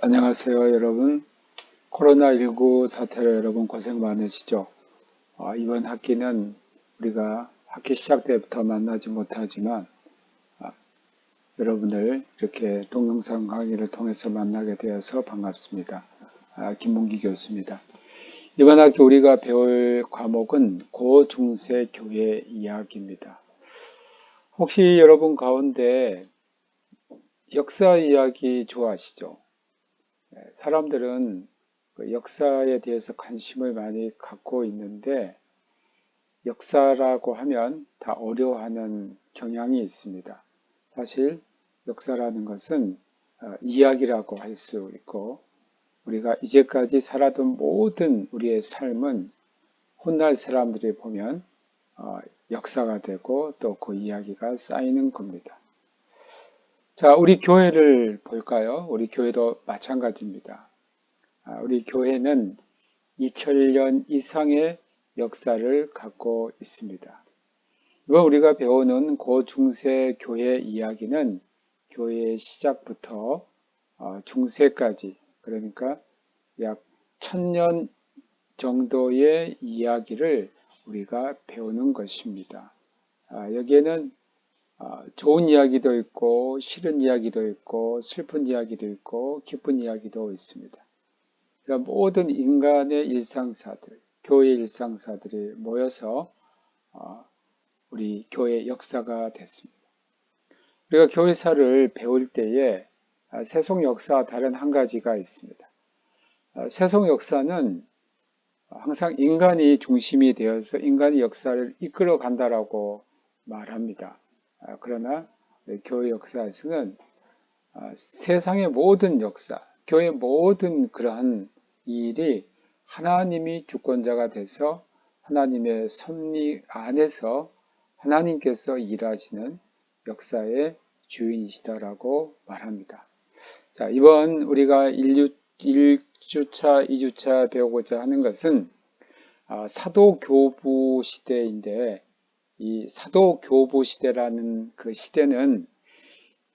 안녕하세요, 여러분. 코로나19 사태로 여러분 고생 많으시죠? 이번 학기는 우리가 학기 시작 때부터 만나지 못하지만 아, 여러분을 이렇게 동영상 강의를 통해서 만나게 되어서 반갑습니다. 김문기 교수입니다. 이번 학기 우리가 배울 과목은 고중세 교회 이야기입니다. 혹시 여러분 가운데 역사 이야기 좋아하시죠? 사람들은 그 역사에 대해서 관심을 많이 갖고 있는데 역사라고 하면 다 어려워하는 경향이 있습니다. 사실 역사라는 것은 이야기라고 할 수 있고 우리가 이제까지 살아던 모든 우리의 삶은 훗날 사람들이 보면 역사가 되고 또 그 이야기가 쌓이는 겁니다. 자, 우리 교회를 볼까요? 우리 교회도 마찬가지입니다. 우리 교회는 2000년 이상의 역사를 갖고 있습니다. 이번 우리가 배우는 고중세 교회 이야기는 교회의 시작부터 중세까지, 그러니까 약 1000년 정도의 이야기를 우리가 배우는 것입니다. 여기에는 좋은 이야기도 있고 싫은 이야기도 있고 슬픈 이야기도 있고 기쁜 이야기도 있습니다. 모든 인간의 일상사들, 교회 일상사들이 모여서 우리 교회 역사가 됐습니다. 우리가 교회사를 배울 때에 세속 역사와 다른 한 가지가 있습니다. 세속 역사는 항상 인간이 중심이 되어서 인간이 역사를 이끌어 간다라고 말합니다. 그러나 교회 역사에서는 세상의 모든 역사, 교회의 모든 그러한 일이 하나님이 주권자가 돼서 하나님의 섭리 안에서 하나님께서 일하시는 역사의 주인이시다라고 말합니다. 자, 이번 우리가 1주차, 2주차 배우고자 하는 것은 사도교부 시대인데 이 사도교부 시대라는 그 시대는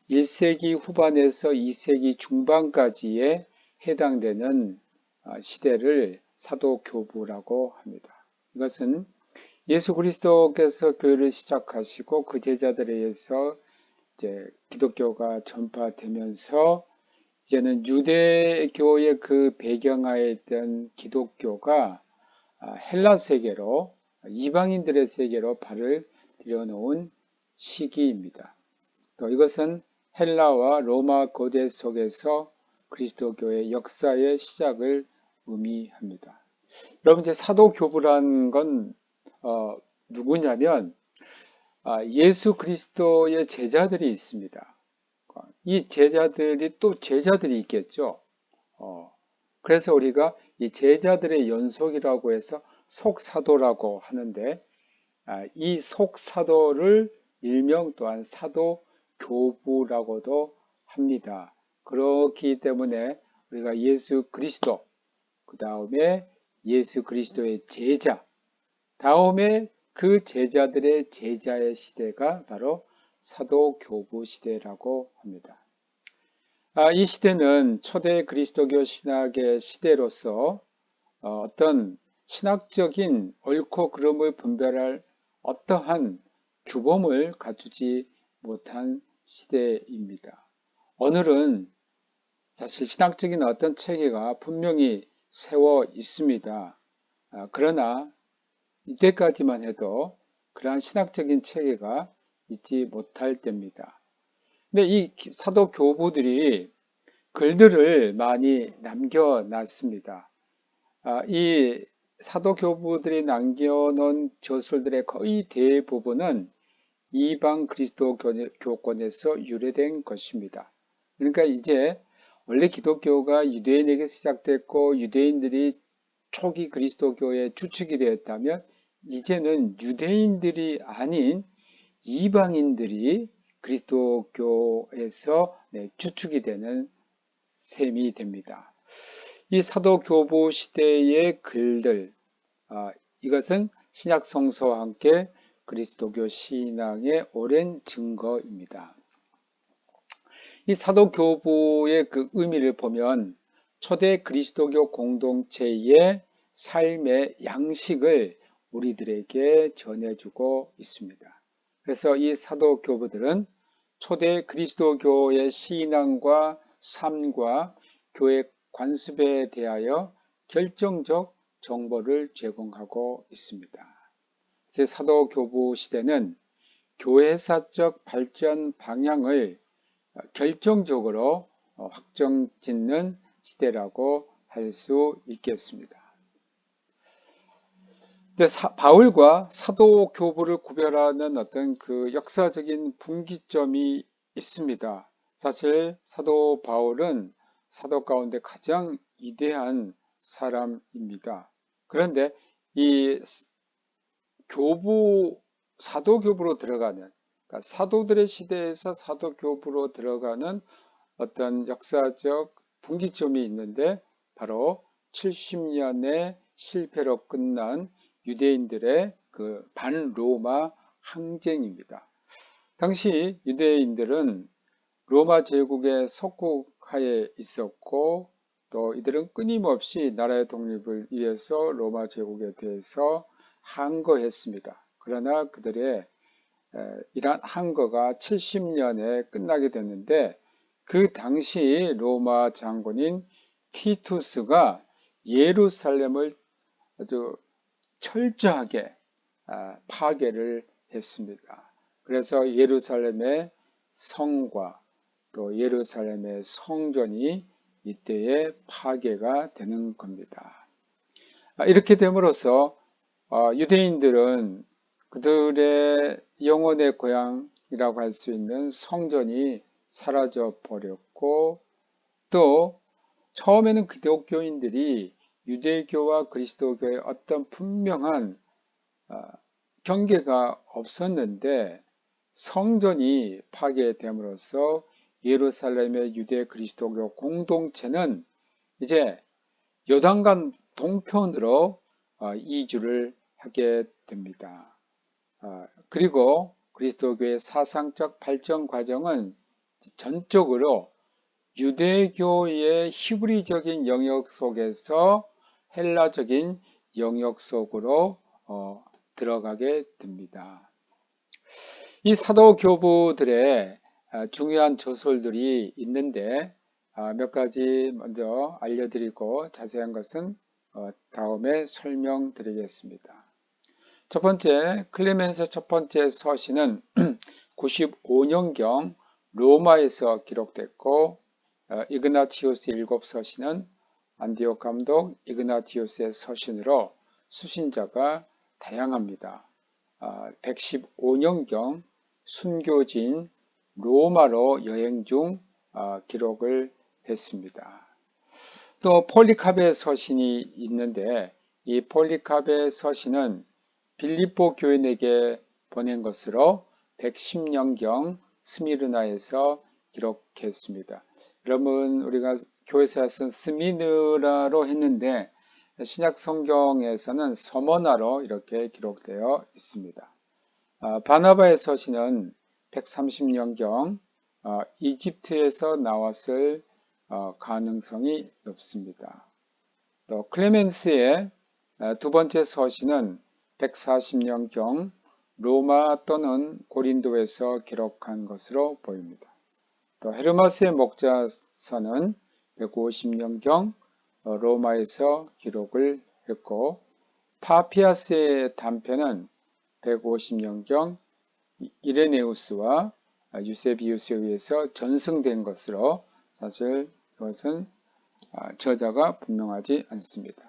1세기 후반에서 2세기 중반까지에 해당되는 시대를 사도교부라고 합니다. 이것은 예수 그리스도께서 교회를 시작하시고 그 제자들에 의해서 이제 기독교가 전파되면서 이제는 유대교의 그 배경하에 있던 기독교가 헬라 세계로 이방인들의 세계로 발을 들여놓은 시기입니다. 또 이것은 헬라와 로마 고대 속에서 그리스도교의 역사의 시작을 의미합니다. 여러분 이제 사도교부라는 건 누구냐면 예수 그리스도의 제자들이 있습니다. 이 제자들이 또 제자들이 있겠죠. 그래서 우리가 이 제자들의 연속이라고 해서 속사도라고 하는데 이 속사도를 일명 또한 사도교부라고도 합니다. 그렇기 때문에 우리가 예수 그리스도, 그 다음에 예수 그리스도의 제자, 다음에 그 제자들의 제자의 시대가 바로 사도교부 시대라고 합니다. 이 시대는 초대 그리스도교 신학의 시대로서 어떤 신학적인 옳고 그름을 분별할 어떠한 규범을 갖추지 못한 시대입니다. 오늘은 사실 신학적인 어떤 체계가 분명히 세워 있습니다. 그러나 이때까지만 해도 그러한 신학적인 체계가 있지 못할 때입니다. 근데 이 사도 교부들이 글들을 많이 남겨놨습니다. 이 사도 교부들이 남겨놓은 저술들의 거의 대부분은 이방 그리스도 교권에서 유래된 것입니다. 그러니까 이제 원래 기독교가 유대인에게 시작됐고 유대인들이 초기 그리스도교의 주축이 되었다면 이제는 유대인들이 아닌 이방인들이 그리스도교에서 주축이 되는 셈이 됩니다. 이 사도교부 시대의 글들, 이것은 신약 성서와 함께 그리스도교 신앙의 오랜 증거입니다. 이 사도교부의 그 의미를 보면 초대 그리스도교 공동체의 삶의 양식을 우리들에게 전해주고 있습니다. 그래서 이 사도교부들은 초대 그리스도교의 신앙과 삶과 교회 관습에 대하여 결정적 정보를 제공하고 있습니다. 제 사도교부 시대는 교회사적 발전 방향을 결정적으로 확정짓는 시대라고 할 수 있겠습니다. 근데 바울과 사도교부를 구별하는 어떤 그 역사적인 분기점이 있습니다. 사실 사도 바울은 사도 가운데 가장 위대한 사람입니다. 그런데 이 사도교부로 들어가는, 그러니까 사도들의 시대에서 사도교부로 들어가는 어떤 역사적 분기점이 있는데 바로 70년의 실패로 끝난 유대인들의 그 반로마 항쟁입니다. 당시 유대인들은 로마 제국의 속국하에 있었고 또 이들은 끊임없이 나라의 독립을 위해서 로마 제국에 대해서 항거했습니다. 그러나 그들의 이러한 항거가 70년에 끝나게 됐는데 그 당시 로마 장군인 티투스가 예루살렘을 아주 철저하게 파괴를 했습니다. 그래서 예루살렘의 성과 또 예루살렘의 성전이 이때에 파괴가 되는 겁니다. 이렇게 됨으로써 유대인들은 그들의 영혼의 고향이라고 할 수 있는 성전이 사라져 버렸고 또 처음에는 기독교인들이 유대교와 그리스도교의 어떤 분명한 경계가 없었는데 성전이 파괴됨으로써 예루살렘의 유대 그리스도교 공동체는 이제 요단강 동편으로 이주를 하게 됩니다. 그리고 그리스도교의 사상적 발전 과정은 전적으로 유대교의 히브리적인 영역 속에서 헬라적인 영역 속으로 들어가게 됩니다. 이 사도교부들의 중요한 저술들이 있는데 몇 가지 먼저 알려드리고 자세한 것은 다음에 설명드리겠습니다. 첫 번째, 클레멘스의 첫 번째 서신은 95년경 로마에서 기록됐고 이그나티우스 일곱 서신은 안디옥 감독 이그나티우스의 서신으로 수신자가 다양합니다. 115년경 순교진 로마로 여행 중 기록을 했습니다. 또 폴리카베의 서신이 있는데 이 폴리카베의 서신은 빌립보 교인에게 보낸 것으로 110년경 스미르나에서 기록했습니다. 여러분 우리가 교회에서 쓴 스미르나로 했는데 신약 성경에서는 서머나로 이렇게 기록되어 있습니다. 바나바의 서신은 130년경 이집트에서 나왔을 가능성이 높습니다. 또 클레멘스의 두 번째 서신은 140년경 로마 또는 고린도에서 기록한 것으로 보입니다. 또 헤르마스의 목자서는 150년경 로마에서 기록을 했고 파피아스의 단편은 150년경 이레네우스와 유세비우스에 의해서 전승된 것으로 사실 이것은 저자가 분명하지 않습니다.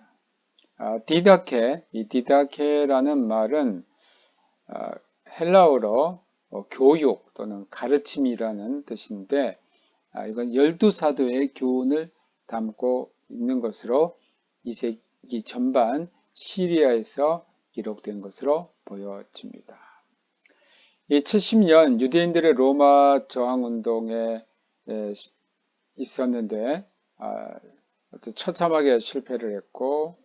디다케, 이 디다케라는 말은 헬라어로 교육 또는 가르침이라는 뜻인데 이건 12사도의 교훈을 담고 있는 것으로 2세기 전반 시리아에서 기록된 것으로 보여집니다. 이 70년 유대인들의 로마 저항운동에 있었는데 처참하게 실패를 했고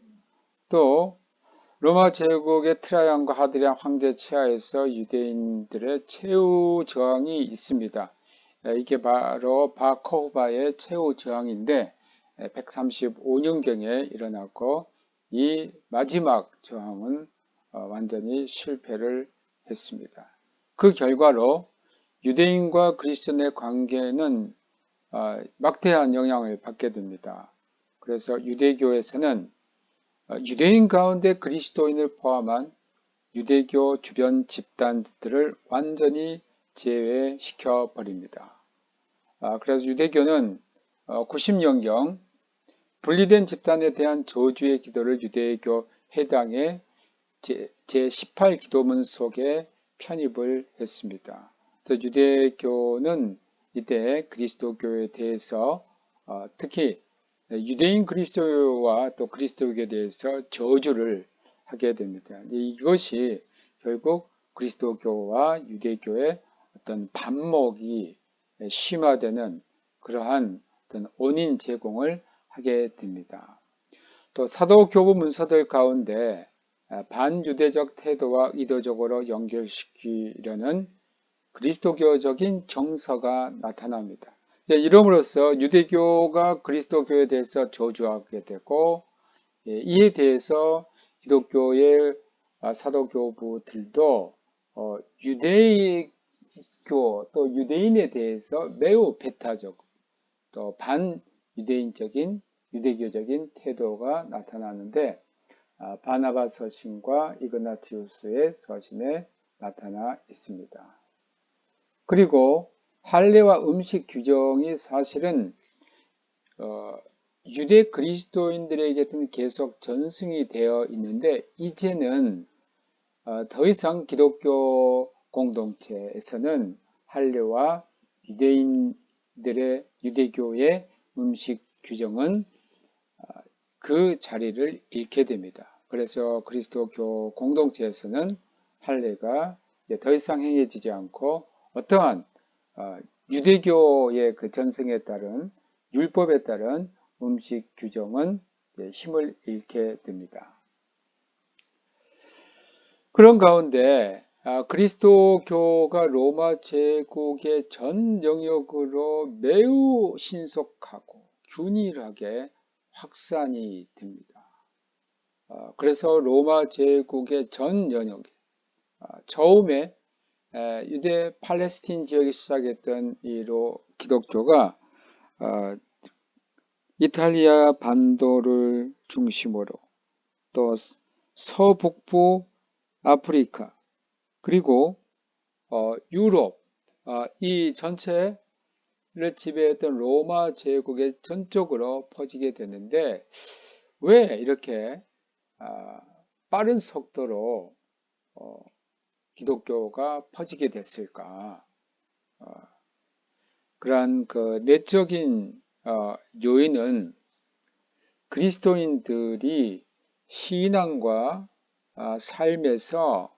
또 로마 제국의 트라이안과 하드리안 황제 치하에서 유대인들의 최후 저항이 있습니다. 이게 바로 바코바의 최후 저항인데 135년경에 일어났고 이 마지막 저항은 완전히 실패를 했습니다. 그 결과로 유대인과 그리스도인의 관계는 막대한 영향을 받게 됩니다. 그래서 유대교에서는 유대인 가운데 그리스도인을 포함한 유대교 주변 집단들을 완전히 제외시켜 버립니다. 그래서 유대교는 90년경 분리된 집단에 대한 저주의 기도를 유대교 해당의 제18 기도문 속에 편입을 했습니다. 그래서 유대교는 이때 그리스도교에 대해서 특히 유대인 그리스도와 또 그리스도교에 대해서 저주를 하게 됩니다. 이것이 결국 그리스도교와 유대교의 어떤 반목이 심화되는 그러한 어떤 원인 제공을 하게 됩니다. 또 사도교부 문서들 가운데 반유대적 태도와 의도적으로 연결시키려는 그리스도교적인 정서가 나타납니다. 이름으로써 유대교가 그리스도교에 대해서 저주하게 되고 이에 대해서 기독교의 사도교부들도 유대교 또 유대인에 대해서 매우 배타적 또 반유대인적인 유대교적인 태도가 나타나는데 바나바 서신과 이그나티우스의 서신에 나타나 있습니다. 그리고 할례와 음식 규정이 사실은 유대 그리스도인들에게는 계속 전승이 되어 있는데 이제는 더 이상 기독교 공동체에서는 할례와 유대교의 음식 규정은 그 자리를 잃게 됩니다. 그래서 그리스도교 공동체에서는 할례가 더 이상 행해지지 않고 어떠한 유대교의 그 전승에 따른 율법에 따른 음식 규정은 힘을 잃게 됩니다. 그런 가운데 그리스도교가 로마 제국의 전 영역으로 매우 신속하고 균일하게 확산이 됩니다. 그래서 로마 제국의 전 영역에 처음에 유대 팔레스틴 지역에 시작했던 이 기독교가 이탈리아 반도를 중심으로 또 서북부 아프리카 그리고 유럽 이 전체를 지배했던 로마 제국의 전적으로 퍼지게 됐는데 왜 이렇게 빠른 속도로 기독교가 퍼지게 됐을까? 그러한 그 내적인 요인은 그리스도인들이 신앙과 삶에서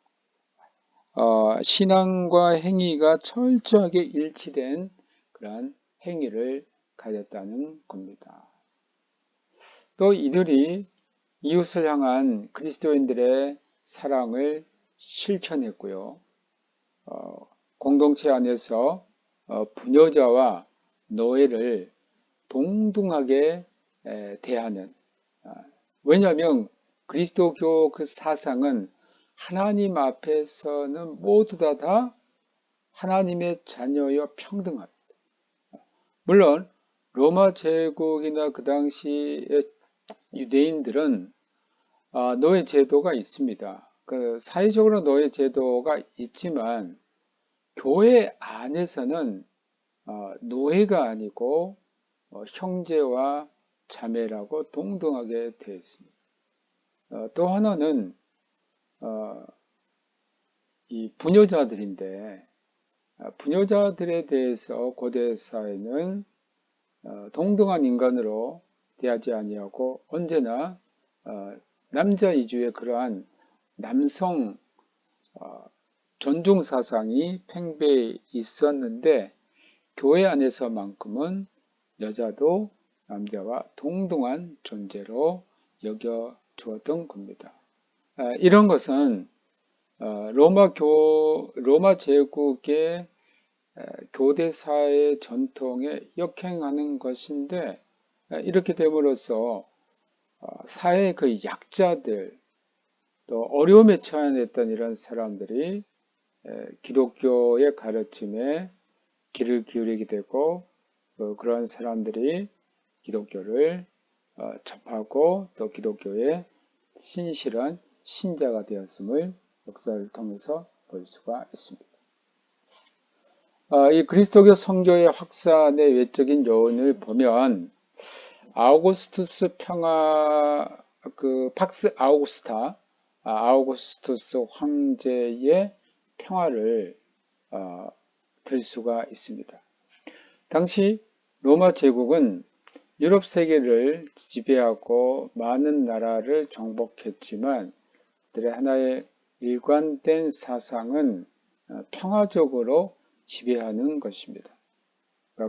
신앙과 행위가 철저하게 일치된 그러한 행위를 가졌다는 겁니다. 또 이들이 이웃을 향한 그리스도인들의 사랑을 실천했고요. 공동체 안에서 부녀자와 노예를 동등하게 대하는 왜냐하면 그리스도교 그 사상은 하나님 앞에서는 모두 다 하나님의 자녀여 평등합니다. 물론 로마 제국이나 그 당시의 유대인들은 노예 제도가 있습니다. 그 사회적으로 노예 제도가 있지만 교회 안에서는 노예가 아니고 형제와 자매라고 동등하게 되어 있습니다. 또 하나는 이 부녀자들인데 부녀자들에 대해서 고대 사회는 동등한 인간으로 대하지 아니하고 언제나 남자 위주의 그러한 남성 존중 사상이 팽배해 있었는데 교회 안에서만큼은 여자도 남자와 동등한 존재로 여겨 주었던 겁니다. 이런 것은 로마 제국의 교대사의 전통에 역행하는 것인데 이렇게 됨으로써 사회의 그 약자들, 또 어려움에 처해졌던 이런 사람들이 기독교의 가르침에 귀를 기울이게 되고 그런 사람들이 기독교를 접하고 또 기독교의 신실한 신자가 되었음을 역사를 통해서 볼 수가 있습니다. 이 그리스도교 선교의 확산의 외적인 요인을 보면 아우구스투스 팍스 아우구스투스 황제의 평화를 들 수가 있습니다. 당시 로마 제국은 유럽 세계를 지배하고 많은 나라를 정복했지만 그들의 하나의 일관된 사상은 평화적으로 지배하는 것입니다.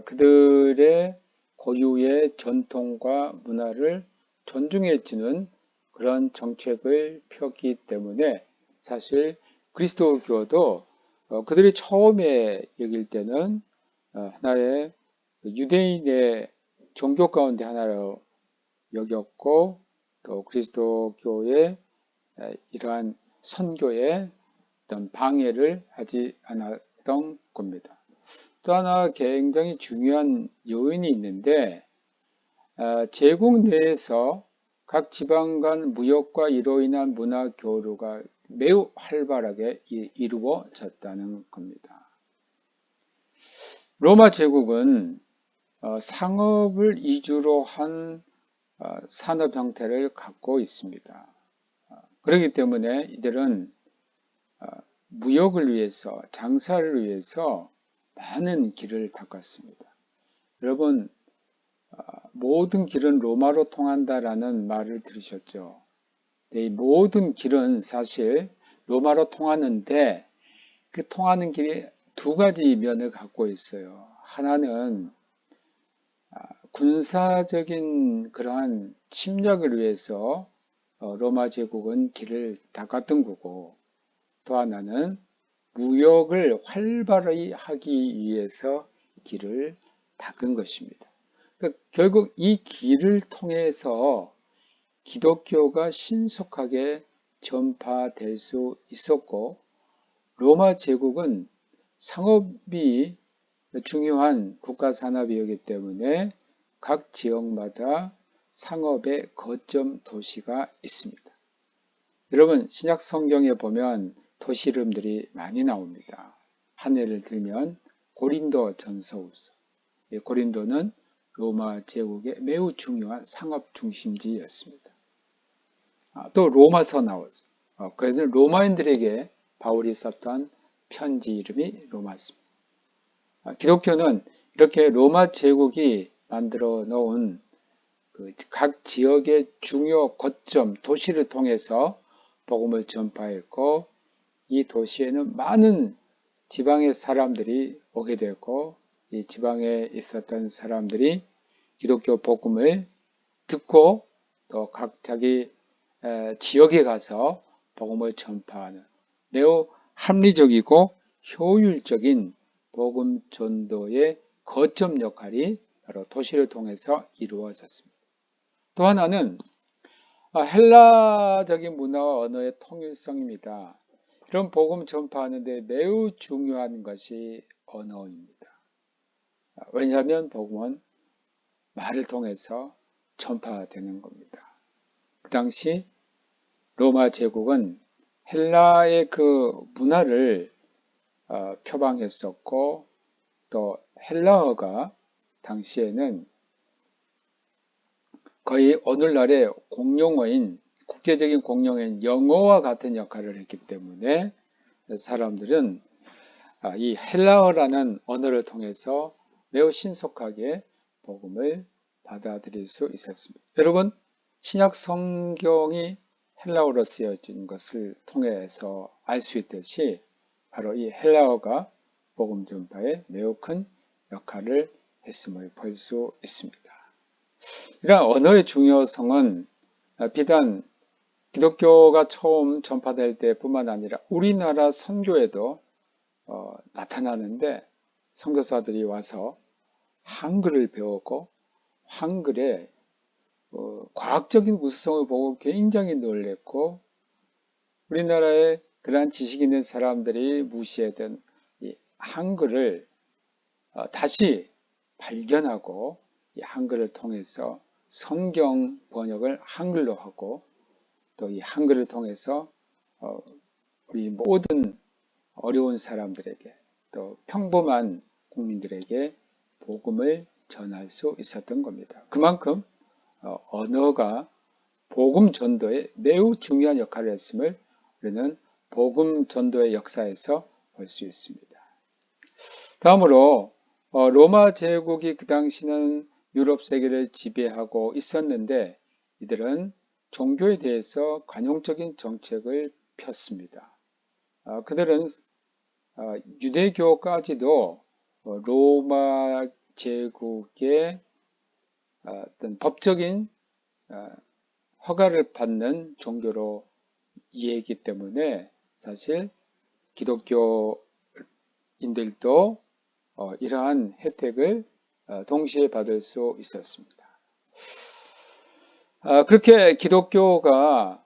그들의 고유의 전통과 문화를 존중해주는 그런 정책을 폈기 때문에 사실 그리스도교도 그들이 처음에 여길 때는 하나의 유대인의 종교 가운데 하나로 여겼고 또 그리스도교의 이러한 선교에 어떤 방해를 하지 않았던 겁니다. 또 하나 굉장히 중요한 요인이 있는데 제국 내에서 각 지방 간 무역과 이로 인한 문화 교류가 매우 활발하게 이루어졌다는 겁니다. 로마 제국은 상업을 이주로 한 산업 형태를 갖고 있습니다. 그렇기 때문에 이들은 무역을 위해서, 장사를 위해서 많은 길을 닦았습니다. 여러분, 모든 길은 로마로 통한다라는 말을 들으셨죠? 네, 이 모든 길은 사실 로마로 통하는데 그 통하는 길이 두 가지 면을 갖고 있어요. 하나는 군사적인 그러한 침략을 위해서 로마 제국은 길을 닦았던 거고, 또 하나는 무역을 활발히 하기 위해서 길을 닦은 것입니다. 그러니까 결국 이 길을 통해서 기독교가 신속하게 전파될 수 있었고, 로마 제국은 상업이 중요한 국가 산업이었기 때문에 각 지역마다 상업의 거점 도시가 있습니다. 여러분, 신약 성경에 보면 도시 이름들이 많이 나옵니다. 한 예를 들면 고린도 전서우서. 고린도는 로마 제국의 매우 중요한 상업 중심지였습니다. 또 로마서 나오죠. 그래서 로마인들에게 바울이 썼던 편지 이름이 로마서입니다. 기독교는 이렇게 로마 제국이 만들어 놓은 각 지역의 중요 거점, 도시를 통해서 복음을 전파했고, 이 도시에는 많은 지방의 사람들이 오게 되었고, 이 지방에 있었던 사람들이 기독교 복음을 듣고 또 각 자기 지역에 가서 복음을 전파하는 매우 합리적이고 효율적인 복음 전도의 거점 역할이 바로 도시를 통해서 이루어졌습니다. 또 하나는 헬라적인 문화와 언어의 통일성입니다. 이런 복음 전파하는 데 매우 중요한 것이 언어입니다. 왜냐하면 복음은 말을 통해서 전파되는 겁니다. 그 당시 로마 제국은 헬라의 그 문화를 표방했었고, 또 헬라어가 당시에는 거의 오늘날의 공용어인, 국제적인 공용어인 영어와 같은 역할을 했기 때문에 사람들은 이 헬라어라는 언어를 통해서 매우 신속하게 복음을 받아들일 수 있었습니다. 여러분, 신약 성경이 헬라어로 쓰여진 것을 통해서 알 수 있듯이 바로 이 헬라어가 복음 전파에 매우 큰 역할을 했음을 볼 수 있습니다. 이러한 언어의 중요성은 비단 기독교가 처음 전파될 때뿐만 아니라 우리나라 선교에도 나타나는데, 선교사들이 와서 한글을 배우고 한글의 과학적인 우수성을 보고 굉장히 놀랬고, 우리나라에 그러한 지식 있는 사람들이 무시했던 이 한글을 다시 발견하고, 이 한글을 통해서 성경 번역을 한글로 하고, 또 이 한글을 통해서 우리 모든 어려운 사람들에게, 또 평범한 국민들에게 복음을 전할 수 있었던 겁니다. 그만큼 언어가 복음 전도에 매우 중요한 역할을 했음을 우리는 복음 전도의 역사에서 볼 수 있습니다. 다음으로 로마 제국이 그 당시는 유럽 세계를 지배하고 있었는데, 이들은 종교에 대해서 관용적인 정책을 폈습니다. 그들은 유대교까지도 로마 제국의 어떤 법적인 허가를 받는 종교로 이해했기 때문에, 사실 기독교인들도 이러한 혜택을 동시에 받을 수 있었습니다. 그렇게 기독교가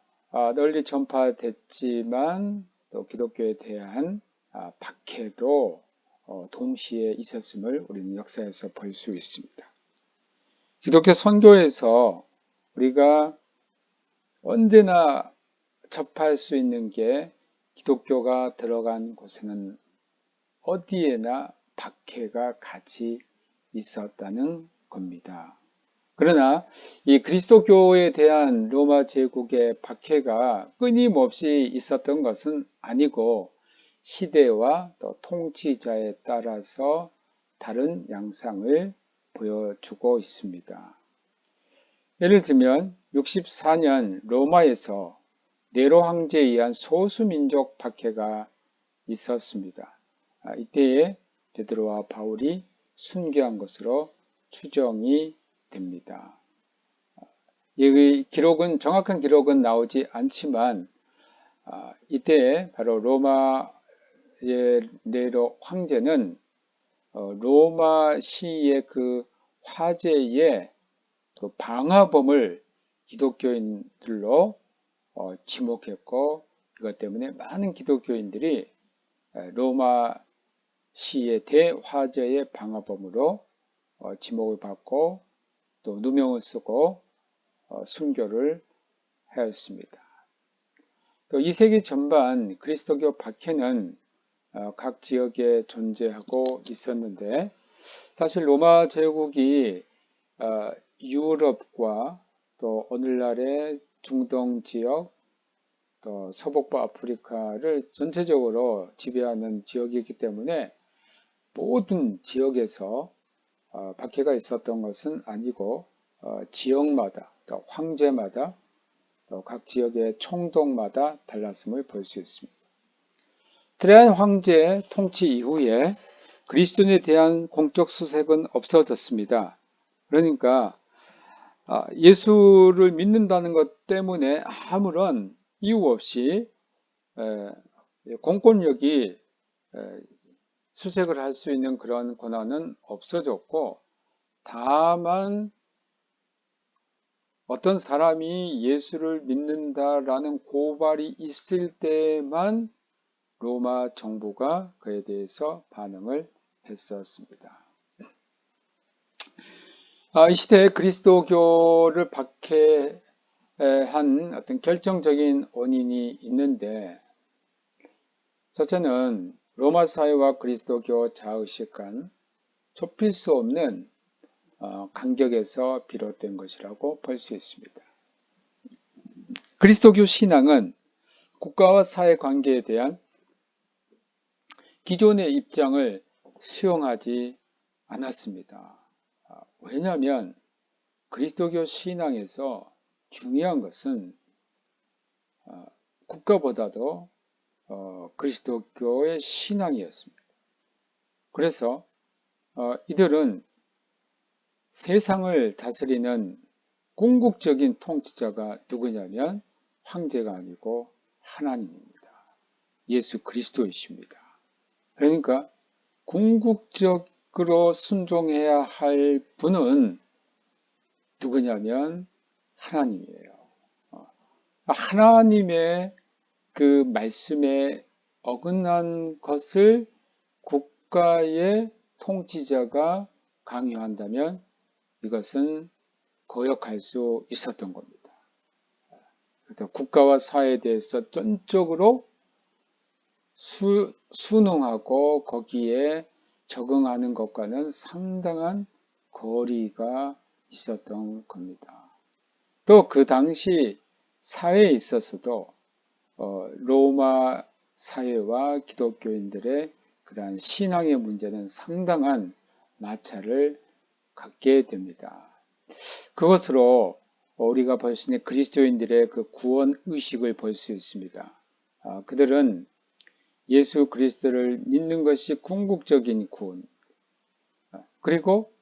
널리 전파됐지만, 또 기독교에 대한 박해도 동시에 있었음을 우리는 역사에서 볼 수 있습니다. 기독교 선교에서 우리가 언제나 접할 수 있는 게, 기독교가 들어간 곳에는 어디에나 박해가 같이 있었다는 겁니다. 그러나 이 그리스도교에 대한 로마 제국의 박해가 끊임없이 있었던 것은 아니고, 시대와 또 통치자에 따라서 다른 양상을 보여주고 있습니다. 예를 들면 64년 로마에서 네로 황제에 의한 소수민족 박해가 있었습니다. 이때에 베드로와 바울이 순교한 것으로 추정이 됩니다. 이 기록은, 정확한 기록은 나오지 않지만, 이때 바로 로마의 네로 황제는 로마 시의 그 화제의 그 방화범을 기독교인들로 지목했고, 이것 때문에 많은 기독교인들이 로마 시의 대화제의 방화범으로 지목을 받고, 또 누명을 쓰고 순교를 하였습니다. 또 2세기 전반 그리스도교 박해는 각 지역에 존재하고 있었는데, 사실 로마 제국이 유럽과 또 오늘날의 중동 지역, 또 서북부 아프리카를 전체적으로 지배하는 지역이기 때문에 모든 지역에서 박해가 있었던 것은 아니고, 지역마다 또 황제마다 또 각 지역의 총독마다 달랐음을 볼 수 있습니다. 트레안 황제 통치 이후에 그리스도인에 대한 공적 수색은 없어졌습니다. 그러니까 예수를 믿는다는 것 때문에 아무런 이유 없이 공권력이 수색을 할 수 있는 그런 권한은 없어졌고, 다만 어떤 사람이 예수를 믿는다라는 고발이 있을 때만 로마 정부가 그에 대해서 반응을 했었습니다. 이 시대에 그리스도교를 박해한 어떤 결정적인 원인이 있는데, 첫째는 로마 사회와 그리스도교 자의식 간 좁힐 수 없는 간격에서 비롯된 것이라고 볼 수 있습니다. 그리스도교 신앙은 국가와 사회 관계에 대한 기존의 입장을 수용하지 않았습니다. 왜냐하면 그리스도교 신앙에서 중요한 것은 국가보다도 그리스도교의 신앙이었습니다. 그래서 이들은 세상을 다스리는 궁극적인 통치자가 누구냐면 황제가 아니고 하나님입니다. 예수 그리스도이십니다. 그러니까 궁극적으로 순종해야 할 분은 누구냐면 하나님이에요. 하나님의 그 말씀에 어긋난 것을 국가의 통치자가 강요한다면 이것은 거역할 수 있었던 겁니다. 그래서 국가와 사회에 대해서 전적으로 순응하고 거기에 적응하는 것과는 상당한 거리가 있었던 겁니다. 또 그 당시 사회에 있어서도 로마 사회와 기독교인들의 그러한 신앙의 문제는 상당한 마찰을 갖게 됩니다. 그것으로 우리가 볼 수 있는 그리스도인들의 그 구원 의식을 볼 수 있습니다. 그들은 예수 그리스도를 믿는 것이 궁극적인 구원, 그리고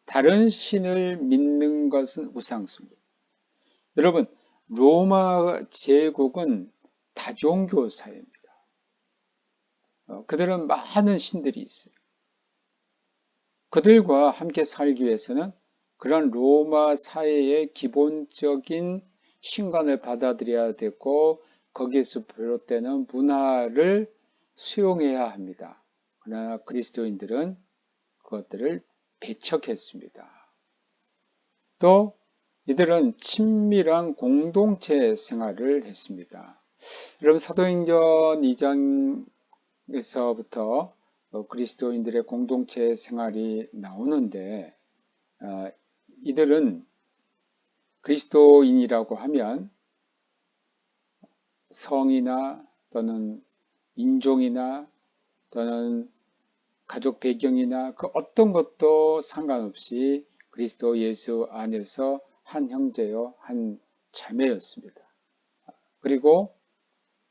다른 신을 믿는 것은 우상숭배. 여러분, 로마 제국은 다종교 사회입니다. 그들은 많은 신들이 있어요. 그들과 함께 살기 위해서는 그런 로마 사회의 기본적인 신관을 받아들여야 되고 거기에서 비롯되는 문화를 수용해야 합니다. 그러나 그리스도인들은 그것들을 배척했습니다. 또 이들은 친밀한 공동체 생활을 했습니다. 여러분 사도행전 2장에서부터 그리스도인들의 공동체 생활이 나오는데 이들은 그리스도인이라고 하면 성이나 또는 인종이나 또는 가족 배경이나 그 어떤 것도 상관없이 그리스도 예수 안에서 한 형제요, 한 자매였습니다. 그리고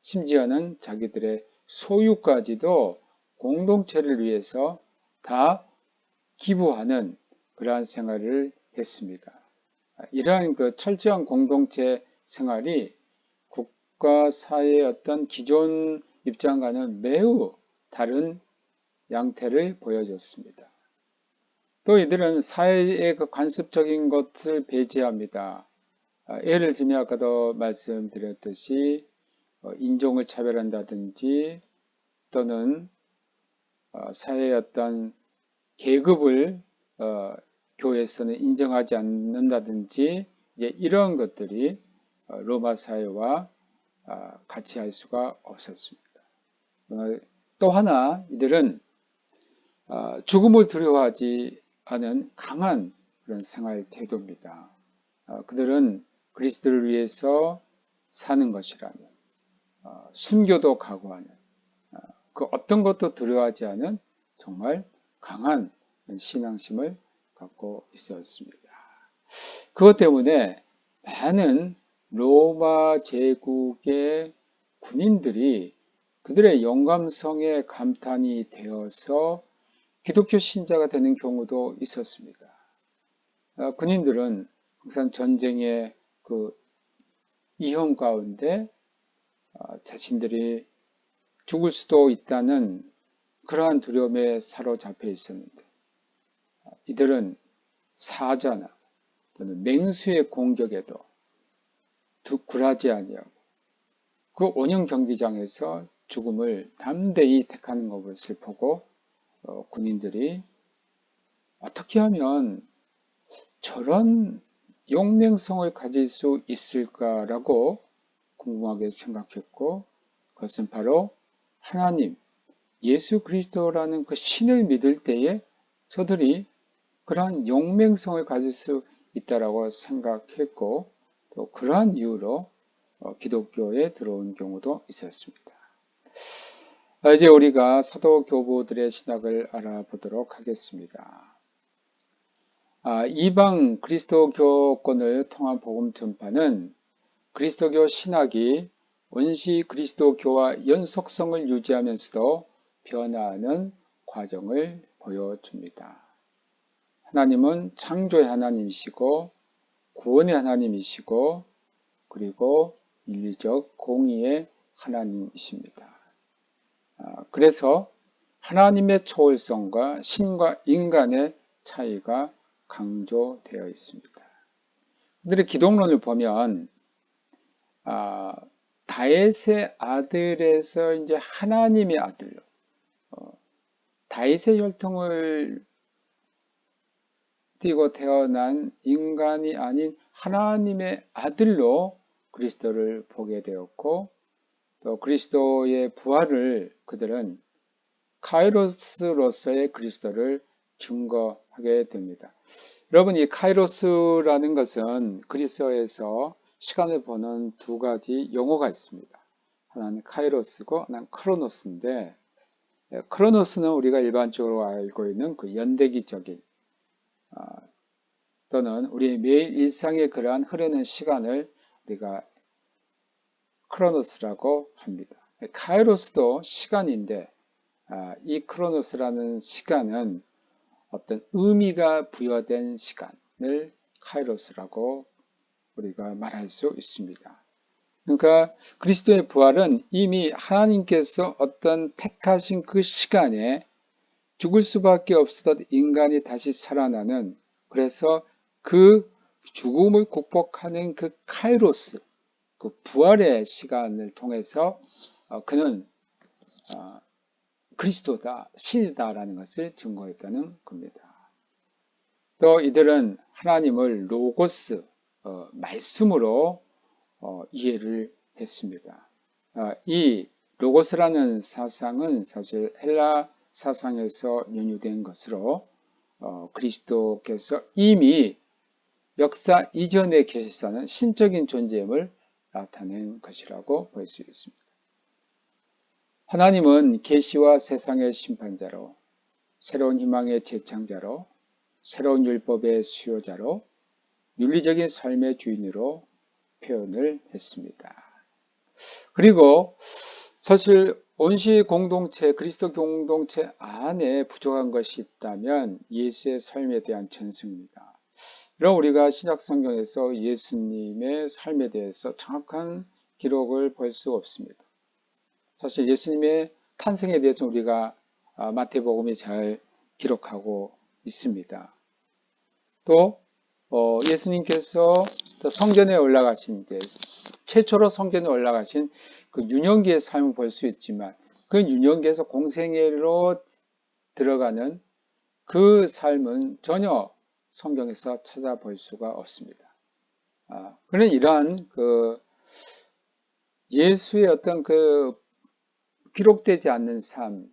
심지어는 자기들의 소유까지도 공동체를 위해서 다 기부하는 그러한 생활을 했습니다. 이러한 그 철저한 공동체 생활이 국가 사회의 어떤 기존 입장과는 매우 다른 양태를 보여줬습니다. 또 이들은 사회의 그 관습적인 것을 배제합니다. 예를 들면 아까도 말씀드렸듯이 인종을 차별한다든지 또는 사회의 어떤 계급을 교회에서는 인정하지 않는다든지 이제 이런 것들이 로마 사회와 같이 할 수가 없었습니다. 또 하나 이들은 죽음을 두려워하지 않은 강한 그런 생활 태도입니다. 그들은 그리스도를 위해서 사는 것이라면 순교도 각오하는 그 어떤 것도 두려워하지 않은 정말 강한 신앙심을 갖고 있었습니다. 그것 때문에 많은 로마 제국의 군인들이 그들의 영감성에 감탄이 되어서 기독교 신자가 되는 경우도 있었습니다. 군인들은 항상 전쟁의 그 위험 가운데 자신들이 죽을 수도 있다는 그러한 두려움에 사로잡혀 있었는데 이들은 사자나 또는 맹수의 공격에도 굴하지 아니하고 그 원형 경기장에서 죽음을 담대히 택하는 것을 보고 군인들이 어떻게 하면 저런 용맹성을 가질 수 있을까라고 궁금하게 생각했고 그것은 바로 하나님, 예수 그리스도라는 그 신을 믿을 때에 저들이 그러한 용맹성을 가질 수 있다라고 생각했고 또 그러한 이유로 기독교에 들어온 경우도 있었습니다. 이제 우리가 사도 교부들의 신학을 알아보도록 하겠습니다. 이방 그리스도교권을 통한 복음 전파는 그리스도교 신학이 원시 그리스도교와 연속성을 유지하면서도 변화하는 과정을 보여줍니다. 하나님은 창조의 하나님이시고 구원의 하나님이시고 그리고 윤리적 공의의 하나님이십니다. 그래서 하나님의 초월성과 신과 인간의 차이가 강조되어 있습니다. 그들의 기독론을 보면 아, 다윗의 아들에서 이제 하나님의 아들로 다윗의 혈통을 띠고 태어난 인간이 아닌 하나님의 아들로 그리스도를 보게 되었고 또 그리스도의 부활을 그들은 카이로스로서의 그리스도를 증거하게 됩니다. 여러분, 이 카이로스라는 것은 그리스어에서 시간을 보는 두 가지 용어가 있습니다. 하나는 카이로스고 하나는 크로노스인데, 크로노스는 우리가 일반적으로 알고 있는 그 연대기적인 또는 우리의 매일 일상에 그러한 흐르는 시간을 우리가 크로노스라고 합니다. 카이로스도 시간인데 이 크로노스라는 시간은 어떤 의미가 부여된 시간을 카이로스라고 우리가 말할 수 있습니다. 그러니까 그리스도의 부활은 이미 하나님께서 어떤 택하신 그 시간에 죽을 수밖에 없었던 인간이 다시 살아나는, 그래서 그 죽음을 극복하는 그 카이로스, 그 부활의 시간을 통해서 그는 그리스도다, 신이다라는 것을 증거했다는 겁니다. 또 이들은 하나님을 로고스, 말씀으로 이해를 했습니다. 이 로고스라는 사상은 사실 헬라 사상에서 연유된 것으로 그리스도께서 이미 역사 이전에 계시다는 신적인 존재임을 나타낸 것이라고 볼 수 있습니다. 하나님은 계시와 세상의 심판자로, 새로운 희망의 재창자로, 새로운 율법의 수요자로, 윤리적인 삶의 주인으로 표현을 했습니다. 그리고 사실 원시 공동체, 그리스도 공동체 안에 부족한 것이 있다면 예수의 삶에 대한 전승입니다. 그럼 우리가 신약 성경에서 예수님의 삶에 대해서 정확한 기록을 볼 수 없습니다. 사실 예수님의 탄생에 대해서 우리가 마태복음이 잘 기록하고 있습니다. 또 예수님께서 성전에 올라가신 때 최초로 성전에 올라가신 그 유년기의 삶을 볼 수 있지만 그 유년기에서 공생애로 들어가는 그 삶은 전혀 성경에서 찾아볼 수가 없습니다. 그런 이러한 그 예수의 어떤 그 기록되지 않는 삶,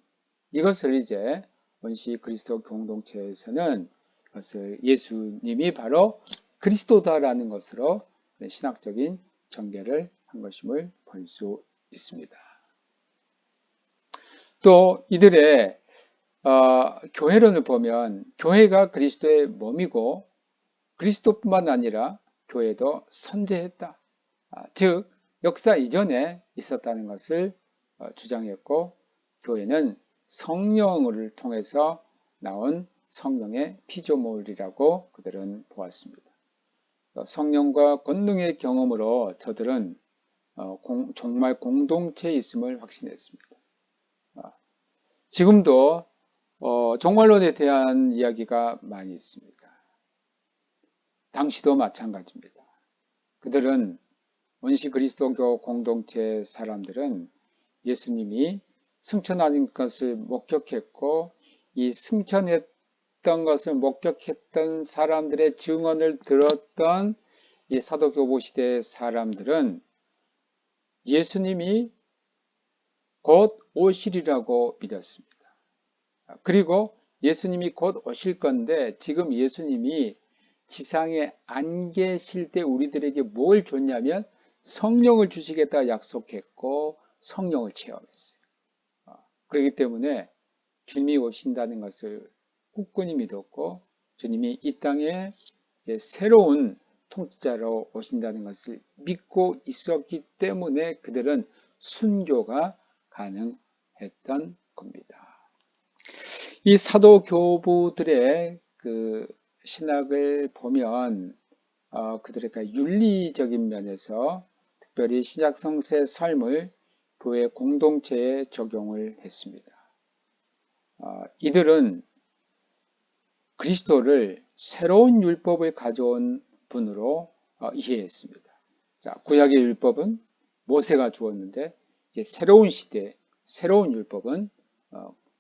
이것을 이제 원시 그리스도 공동체에서는 그것을 예수님이 바로 그리스도다라는 것으로 신학적인 전개를 한 것임을 볼 수 있습니다. 또 이들의 교회론을 보면 교회가 그리스도의 몸이고 그리스도뿐만 아니라 교회도 선제했다. 즉 역사 이전에 있었다는 것을 주장했고 교회는 성령을 통해서 나온 성령의 피조물이라고 그들은 보았습니다. 성령과 권능의 경험으로 저들은 정말 공동체에 있음을 확신했습니다. 지금도 종말론에 대한 이야기가 많이 있습니다. 당시도 마찬가지입니다. 그들은 원시 그리스도교 공동체 사람들은 예수님이 승천하신 것을 목격했고 이 승천했던 것을 목격했던 사람들의 증언을 들었던 이 사도교부 시대의 사람들은 예수님이 곧 오시리라고 믿었습니다. 그리고 예수님이 곧 오실 건데 지금 예수님이 지상에 안 계실 때 우리들에게 뭘 줬냐면 성령을 주시겠다 약속했고 성령을 체험했어요. 그렇기 때문에 주님이 오신다는 것을 굳건히 믿었고 주님이 이 땅에 이제 새로운 통치자로 오신다는 것을 믿고 있었기 때문에 그들은 순교가 가능했던 겁니다. 이 사도 교부들의 그 신학을 보면 그들의 윤리적인 면에서 특별히 신약 성서의 삶을 교회 공동체에 적용을 했습니다. 이들은 그리스도를 새로운 율법을 가져온 분으로 이해했습니다. 자, 구약의 율법은 모세가 주었는데 이제 새로운 시대, 새로운 율법은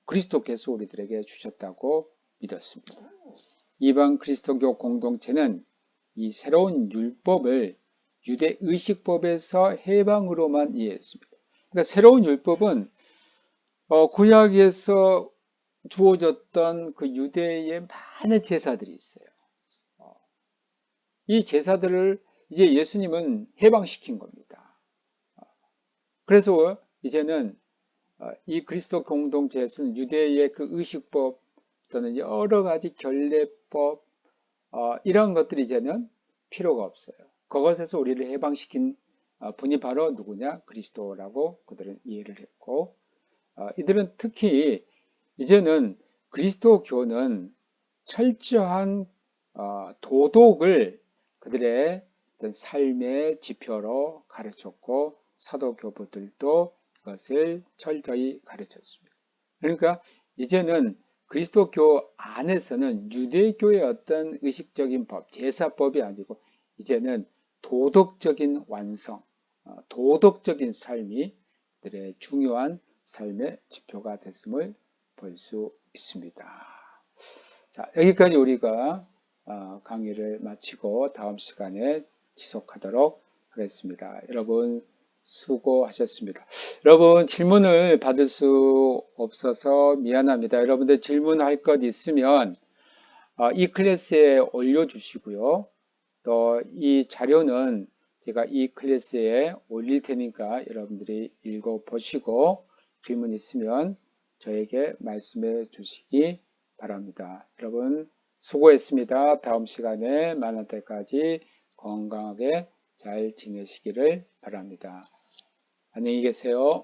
그리스도께서 우리들에게 주셨다고 믿었습니다. 이방 그리스도교 공동체는 이 새로운 율법을 유대 의식법에서 해방으로만 이해했습니다. 그러니까 새로운 율법은 구약에서 주어졌던 그 유대의 많은 제사들이 있어요. 이 제사들을 이제 예수님은 해방시킨 겁니다. 그래서 이제는 이 그리스도 공동체에서는 유대의 그 의식법 또는 여러 가지 결례법 이런 것들이 이제는 필요가 없어요. 그것에서 우리를 해방시킨 분이 바로 누구냐? 그리스도라고 그들은 이해를 했고 이들은 특히 이제는 그리스도교는 철저한 도덕을 그들의 어떤 삶의 지표로 가르쳤고 사도교부들도 그것을 철저히 가르쳤습니다. 그러니까 이제는 그리스도교 안에서는 유대교의 어떤 의식적인 법, 제사법이 아니고 이제는 도덕적인 완성, 도덕적인 삶이 그들의 중요한 삶의 지표가 됐음을 볼 수 있습니다. 자, 여기까지 우리가 강의를 마치고 다음 시간에 지속하도록 하겠습니다. 여러분 수고하셨습니다. 여러분 질문을 받을 수 없어서 미안합니다. 여러분들 질문할 것 있으면 이 클래스에 올려주시고요. 또 이 자료는 제가 이 클래스에 올릴 테니까 여러분들이 읽어보시고 질문 있으면 저에게 말씀해 주시기 바랍니다. 여러분 수고했습니다. 다음 시간에 만날 때까지 건강하게 잘 지내시기를 바랍니다. 안녕히 계세요.